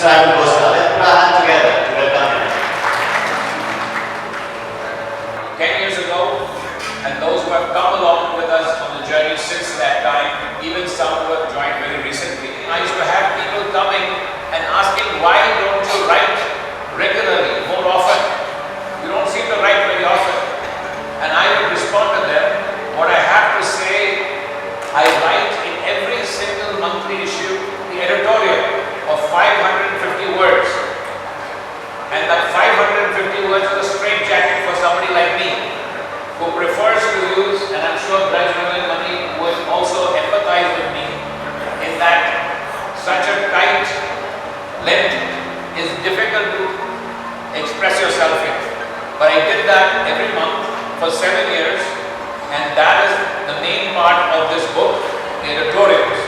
Mr. Ivan Kostka. Let's put our hands together to welcome him. 10 years ago, and those who have come along with us on the journey since that time, even some who have joined very recently. I used to have people coming and asking, why don't you write regularly, more often? You don't seem to write very often. And I would respond to them, what I have to say, I write in every single monthly issue the editorial of 550 words. And that 550 words is a straitjacket for somebody like me, who prefers to use, and I'm sure Brajnalan Mani would also empathize with me, in that such a tight length is difficult to express yourself in. But I did that every month for 7 years, and that is the main part of this book, the editorials.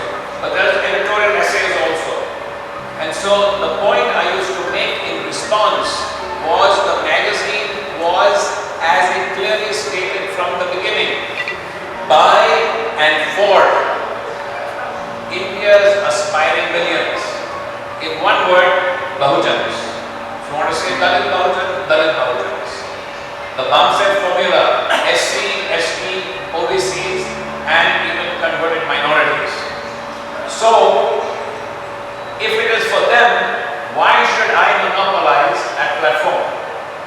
But there's editorial essays also. And so the point I used to make in response was the magazine was, as it clearly stated from the beginning, by and for India's aspiring millions. In one word, Bahujans. If you want to say Dalit Bahujan, Dalit Bahujans. The Bamset formula, SC, ST, OBCs, and even converted minorities. So, if it is for them, why should I monopolize that platform?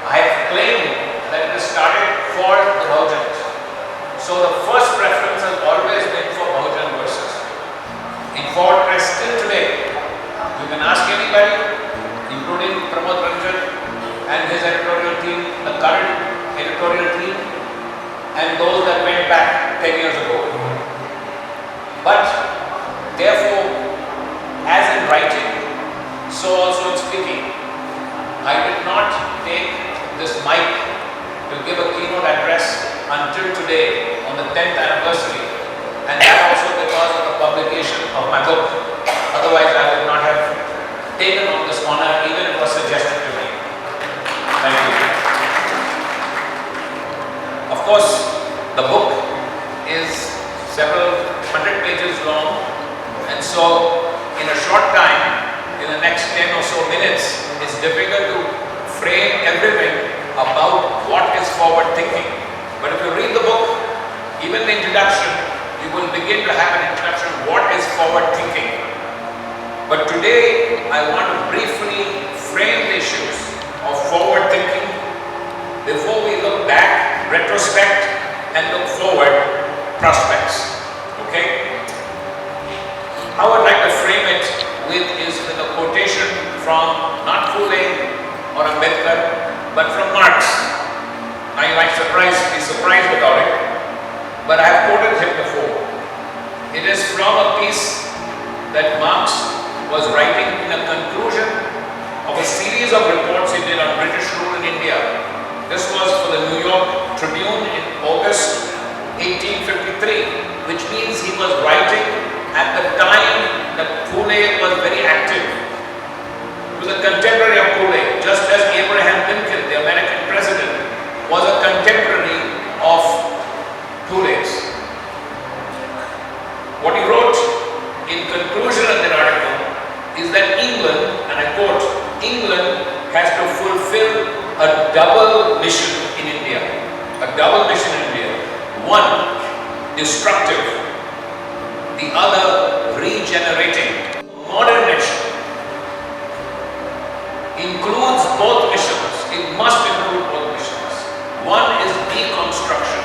I have claimed that it is started for the Bahujans. So the first preference has always been for Bahujan verses. In forward press till today, you can ask anybody, including Pramod Ranjan and his editorial team, the current editorial team, and those that went back 10 years ago. But therefore, as in writing, so also in speaking, I did not take this mic to give a keynote address until today on the 10th anniversary, and that also because of the publication of my book. Otherwise, I would not have taken on this honor even if it was suggested to me. Thank you. Of course, the book is several hundred pages long, and so in a short time, in the next 10 or so minutes, it's difficult to frame everything about what is forward thinking. But if you read the book, even the introduction, you will begin to have an introduction of what is forward thinking. But today, I want to briefly frame the issues of forward thinking before we look back, retrospect, and look forward, prospects. Okay? How I'd like to frame it is with a quotation from not Phule or Ambedkar, but from Marx. Now you might be surprised about it, but I have quoted him before. It is from a piece that Marx was writing in a conclusion of a series of reports he did on British rule in India. This was for the New York Tribune in August 1853, which means he was writing at the time that Phule was very active. He was a contemporary of Phule, just as Abraham Lincoln, the American president, was a contemporary of Phule's. What he wrote in conclusion of that article is that England, and I quote, England has to fulfill a double mission in India. A double mission in India. One, destructive. The other, regenerating. Modern nation includes both missions. It must include both missions. One is deconstruction.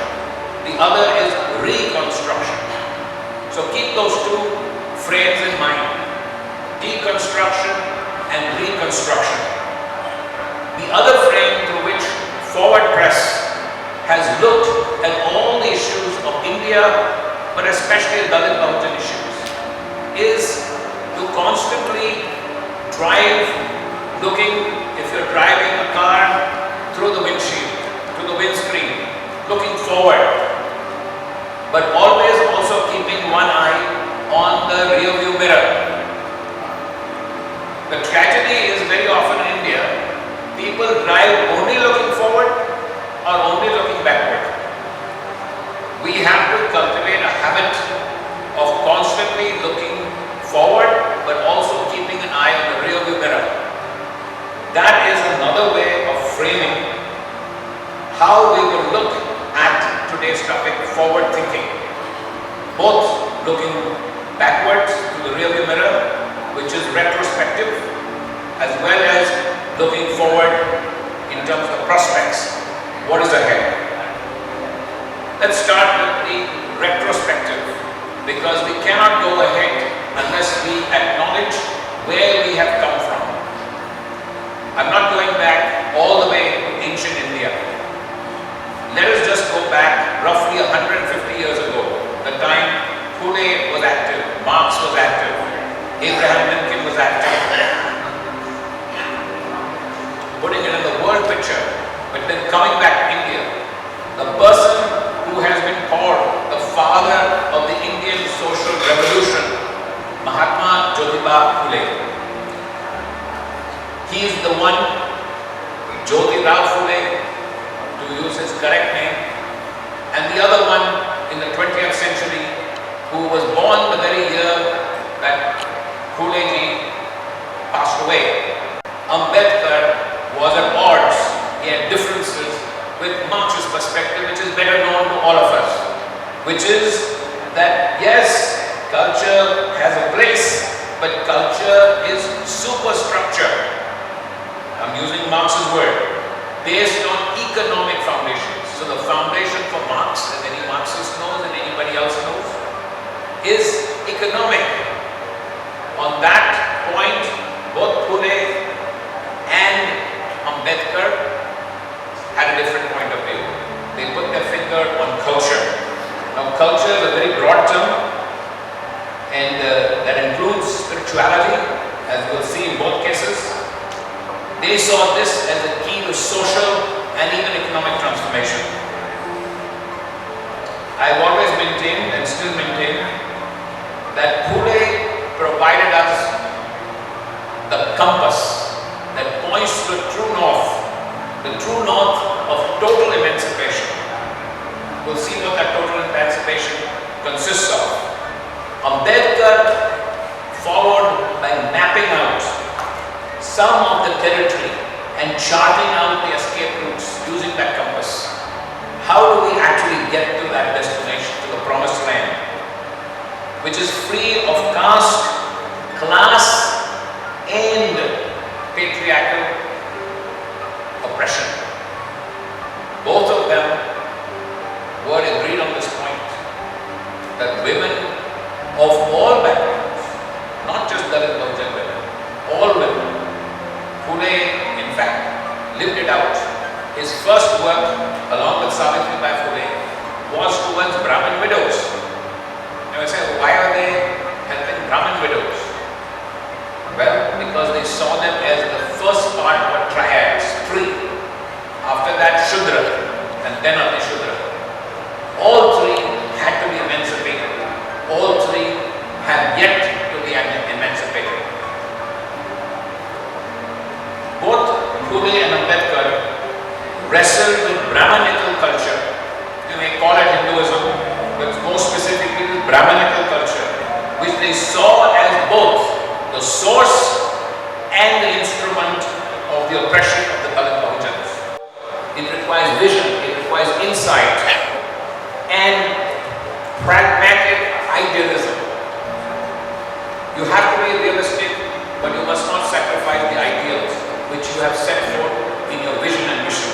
The other is reconstruction. So keep those two frames in mind. Deconstruction and reconstruction. The other frame through which Forward Press has looked at all the issues of India, but especially Dalit Bahujan issues, is to constantly drive, looking, if you're driving a car, through the windshield, through the windscreen, looking forward, but always also keeping one eye on the rear view mirror. The tragedy is very often in India, people drive only looking forward or only looking backward. We have to cultivate a habit of constantly looking forward but also keeping an eye on the rear view mirror. another way of framing how we will look at today's topic, forward thinking. Both looking backwards to the rearview mirror, which is retrospective, as well as looking forward in terms of prospects. What is ahead? Let's start with the retrospective, because we cannot go ahead unless we acknowledge where we have come from. I'm not going back all the way to ancient India. Let us just go back roughly 150 years ago, the time Pune was active, Marx was active, Abraham Lincoln was active, putting it in the world picture, but then coming back to India, the person who has been called the father of the Indian social revolution, Mahatma Jyotiba Phule. He is the one, Jyotirao Phule, to use his correct name, and the other one in the 20th century who was born the very year that Phule ji passed away. Ambedkar was at odds, he had differences with Marxist perspective, which is better known to all of us, which is that yes, culture has a place, but culture is superstructure. I'm using Marx's word, based on economic foundations. So the foundation for Marx, as any Marxist knows and anybody else knows, is economic. On that point, both Phule and Ambedkar had a different point of view. They put their finger on culture. Now culture is a very broad term, and that includes spirituality, as we'll see in both cases. They saw this as a key to social and even economic transformation. I've always maintained and still maintain that Phule provided us the compass that points to the true north of total emancipation. We'll see what that total emancipation consists of. Ambedkar followed by mapping out some of the territory and charting out the escape routes using that compass. How do we actually get to that destination, to the promised land, which is free of caste, class, and patriarchal oppression? Both of them were agreed on this point, that women of all backgrounds, not just Dalit Bahujan women, all women, Phule in fact lived it out. His first work, along with Savitribai Phule, was towards Brahmin widows. Now I say, why are they helping Brahmin widows? Well, because they saw them as the first part of a triad, three. After that, Shudra, and then Ati Shudra. All three had to be emancipated. All three have yet to be emancipated. Both Phule and Ambedkar wrestled with Brahmanical culture. You may call it Hinduism, but more specifically Brahmanical culture, which they saw as both the source and the instrument of the oppression of the Dalit Bahujans. It requires vision, it requires insight, and pragmatic idealism. You have to be realistic, but you must not sacrifice the ideals which you have set forth in your vision and mission.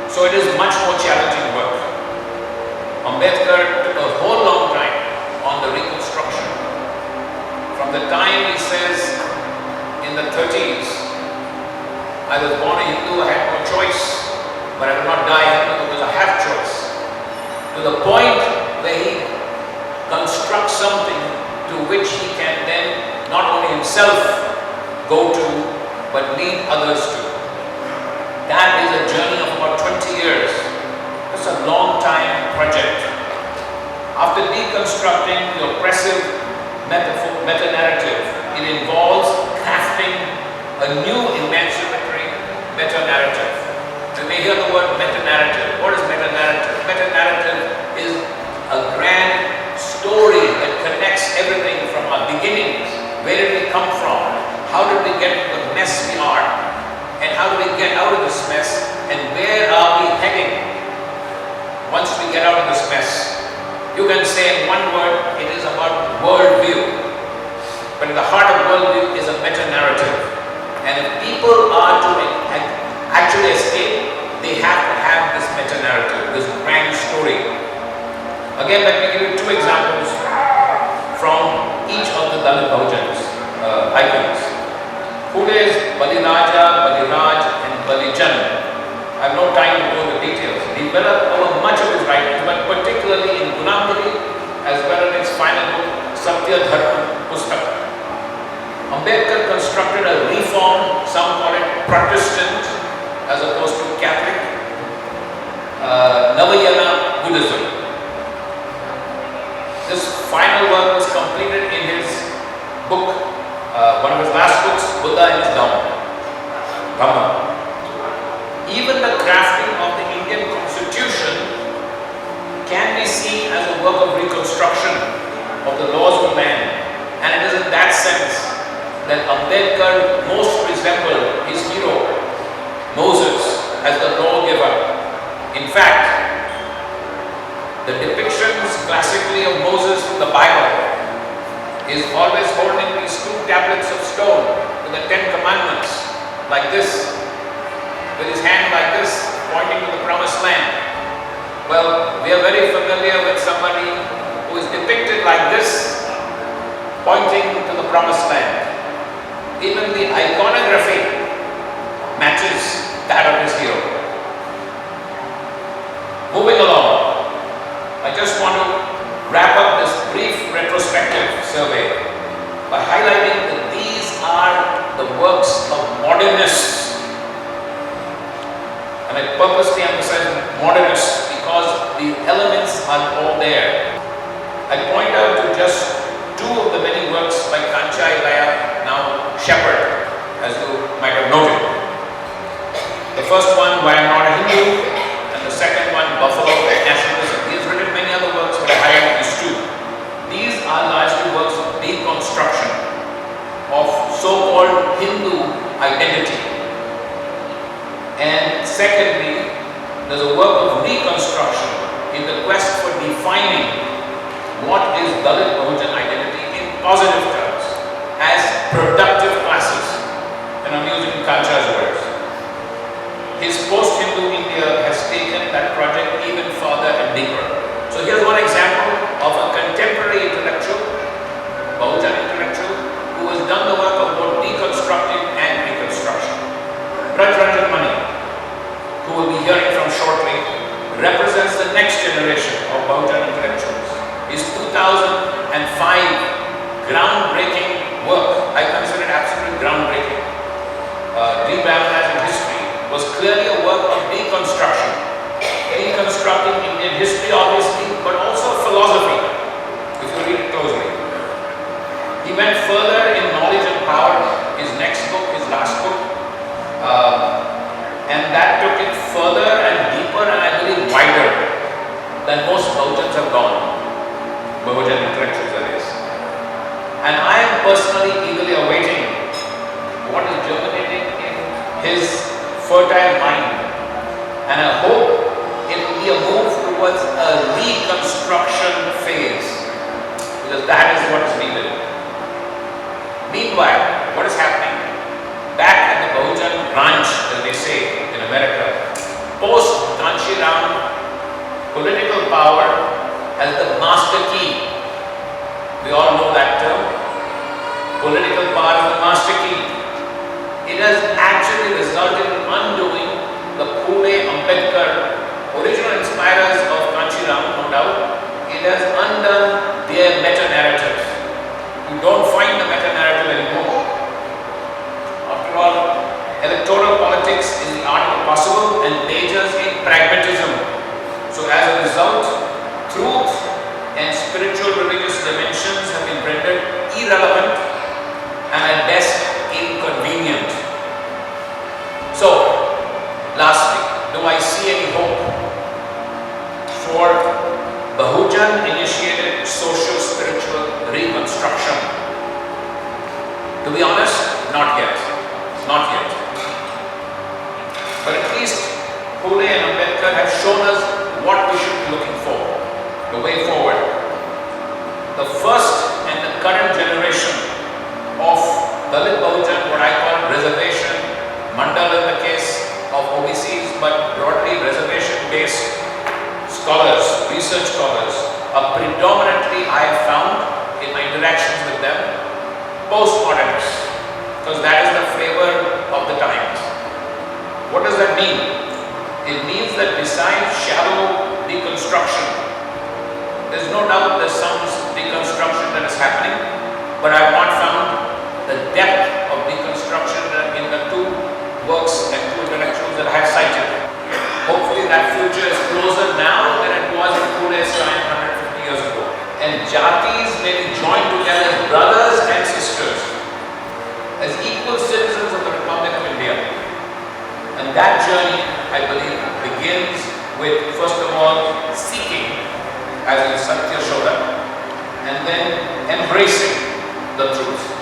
So it is much more challenging work. Ambedkar took a whole long time on the reconstruction. From the time he says in the 30s, I was born a Hindu, I had no choice, but I will not die Hindu because I have choice. To the point where he constructs something to which he can then not only himself go to, but lead others to. That is a journey of about 20 years. It's a long time project. After deconstructing the oppressive meta-narrative, it involves crafting a new emancipatory meta-narrative. You may hear the word meta-narrative. What is meta-narrative? Meta-narrative is a grand story that connects everything from our beginnings. Where did we come from? How did we get to the mess we are? and how do we get out of this mess, and where are we heading once we get out of this mess? You can say in one word, it is about worldview. But in the heart of worldview is a meta-narrative. And if people are to actually escape, they have to have this meta-narrative, this grand story. Again, let me give you two examples from each of the Dalit Bahujans icons. Phule's Baliraja, Baliraj and Balijan. I have no time to go into details. He developed over much of his writings, but particularly in Gunamgiri, as well as his final book, Satya Dharma Pustak. Ambedkar constructed a reform, some call it Protestant as opposed to Catholic, Navayana Buddhism. This final work was completed in his book, one of his last books, Buddha and his Dhamma. Even the crafting of the Indian Constitution can be seen as a work of reconstruction of the laws of man, and it is in that sense that Ambedkar most resembled his hero, Moses, as the lawgiver. In fact, the depictions classically of Moses from the Bible is always holding these two tablets of stone with the 10 commandments, like this, with his hand like this, pointing to the promised land. Well, we are very familiar with somebody who is depicted like this, pointing to the promised land. Even the iconography matches that of his hero. Moving along, I just want to wrap up this brief retrospective survey by highlighting that these are the works of modernists. And I purposely emphasize modernists because the elements are all there. I point out to just two of the many works by Kanchai Laya, now Shepherd, as you might have noted. The first one, Why I'm Not a Hindu, and the second one, Buffalo Nationalism. He has written many other works, but I highlight these two. These are largely works of deconstruction of so-called Hindu identity. And secondly, there's a work of reconstruction in the quest for defining what is Dalit Bahujan identity in positive terms as productive classes. And I'm using Kancha's words. His post-Hindu India has taken that project even further and deeper. So here's one example of a contemporary intellectual, Bahujan intellectual, who has done the work of both deconstructing and reconstruction. Braj Ranjan Mani, who we'll be hearing from shortly, represents the next generation of Bahujan intellectuals. His 2005 groundbreaking work, I consider it absolutely groundbreaking, Deprived history, was clearly a work of deconstruction, deconstructing Indian history obviously, but also philosophy, if you read it closely. He went further in knowledge and power, his next book, his last book, and that took it further and deeper and I believe wider than most Bahujans have gone. Bahujan intellectuals, that is. And I am personally eagerly awaiting what is germinating in his fertile mind. And I hope it will be a move towards a reconstruction phase, because that is what is needed. Meanwhile, what is happening? Back at the Bahujan branch, as they say in America, post-Kanchi Ram, political power as the master key. We all know that term. Political power is the master key. It has actually resulted in undoing the Phule Ambedkar, original inspirers of Kanchi Ram, no doubt. It has undone their meta-narratives. You don't find the meta-narrative anymore. After all, electoral politics is the art of the possible and majors in pragmatism. So as a result, truth and spiritual religious dimensions have been rendered irrelevant and at best inconvenient. So, lastly, do I see any hope for Bahujan initiated socio-spiritual reconstruction? To be honest, not yet. Not yet. Pune and Ambedkar have shown us what we should be looking for, the way forward. The first and the current generation of Dalit Bahujan, what I call reservation, Mandal in the case of OBCs, but broadly reservation-based scholars, research scholars, are predominantly, I have found in my interactions with them, postmodernists, because that is the flavor of the times. What does that mean? It means that besides shallow deconstruction, there's no doubt there's some deconstruction that is happening, but I have not found the depth of deconstruction in the two works and two intellectuals that I have cited. Hopefully that future is closer now than it was in Pune's time 150 years ago. And Jatis may be joined together as brothers and sisters, as equal citizens of the Republic of India. And that journey, I believe, begins with, first of all, seeking, as in Satya Shoda, and then embracing the truth.